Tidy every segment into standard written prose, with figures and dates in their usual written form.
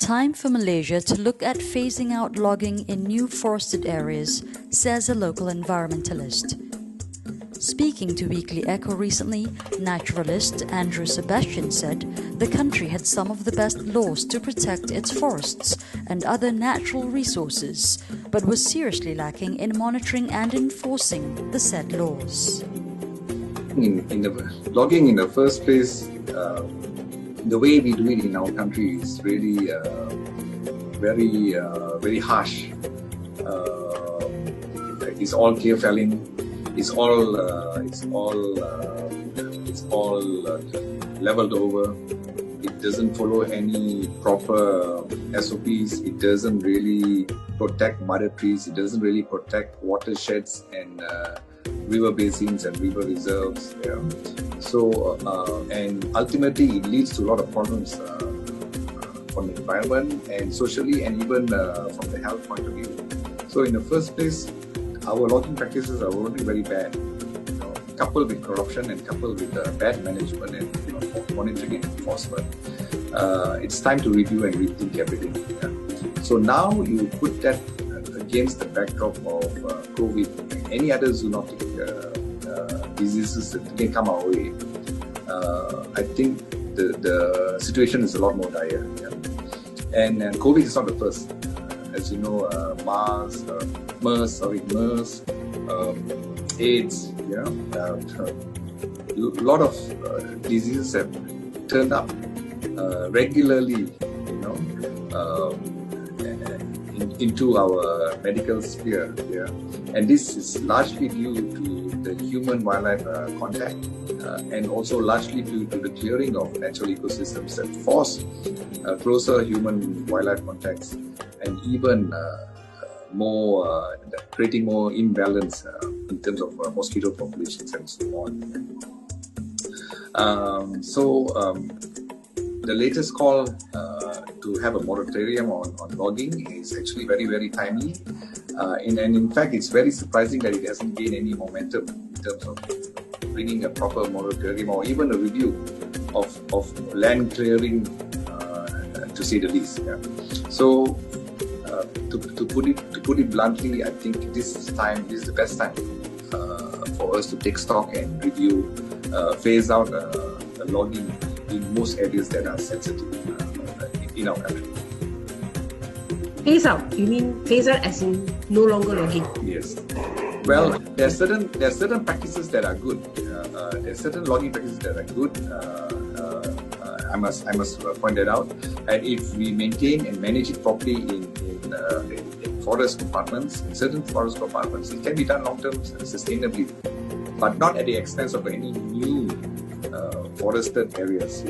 Time for Malaysia to look at phasing out logging in new forested areas, says a local environmentalist. Speaking to Weekly Echo recently, Naturalist Andrew Sebastian said the country had some of the best laws to protect its forests and other natural resources, but was seriously lacking in monitoring and enforcing the said laws. In the logging in the first place, the way we do it in our country is really very harsh. It's all clear felling. It's all leveled over. It doesn't follow any proper SOPs. It doesn't really protect mother trees. It doesn't really protect watersheds and river basins and river reserves. Yeah. So, and ultimately it leads to a lot of problems from the environment and socially and even from the health point of view. So in the first place, our logging practices are already very bad, coupled with corruption and coupled with bad management and monitoring and enforcement. It's time to review and rethink everything. Yeah. So now you put that against the backdrop of COVID, any other zoonotic diseases that can come our way. I think the situation is a lot more dire. Yeah. And COVID is not the first. As you know, MERS, AIDS, a lot of diseases have turned up regularly, into our medical sphere. Yeah. And this is largely due to the human-wildlife contact and also largely due to the clearing of natural ecosystems that force closer human-wildlife contacts and even creating more imbalance in terms of mosquito populations and so on. The latest call to have a moratorium on logging is actually very, very timely. And in fact, it's very surprising that it hasn't gained any momentum in terms of bringing a proper moratorium or even a review of land clearing, to say the least. Yeah. So, to put it bluntly, I think this is the best time for us to take stock and review, phase out logging in most areas that are sensitive in our country. Phase out? You mean phase out as in no longer logging? Yes. Well, there are certain practices that are good. There are certain logging practices that are good. I must point that out. And if we maintain and manage it properly in forest compartments, in certain forest compartments, it can be done long-term sustainably, but not at the expense of any new forested areas. We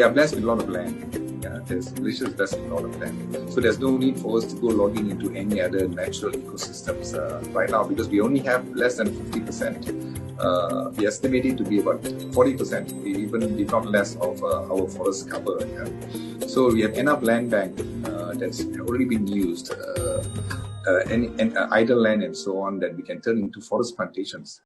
are blessed with a lot of land. Yeah, Malaysia is blessed with a lot of land. So there's no need for us to go logging into any other natural ecosystems right now, because we only have less than 50%. We estimate it to be about 40%, even if not less, of our forest cover. Yeah. So we have enough land bank that's already been used, and idle land and so on, that we can turn into forest plantations.